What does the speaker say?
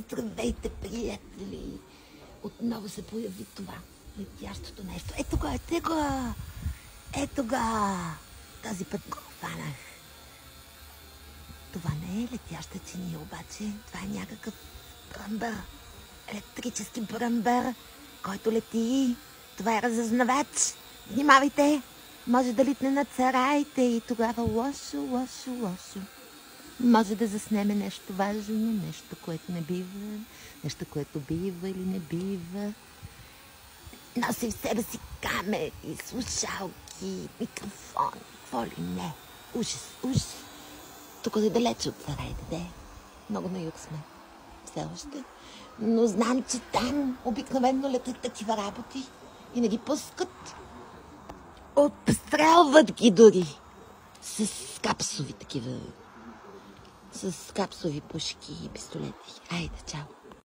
Здравейте, приятели! Отново се появи това летящото нещо. Ето го, ето го! Ето го! Този път го хванах. Това не е летяща чиния, обаче. Това е някакъв бръмбър. Електрически бръмбър, който лети. Това е разузнавач. Внимавайте! Може да литне над сараите и тогава лошо. Може да заснеме нещо важно, нещо, което не бива, нещо, което бива или не бива. Носи в себе си камери, слушалки, микрофон, какво ли не. Ужас. Тук е далече от сараите, де. Много на юг сме. Все още. Но знам, че там обикновено летят такива работи и не ги пускат. Отстрелват ги дори. С капсови такива. С капсови пушки и пистолети. Айде, чао!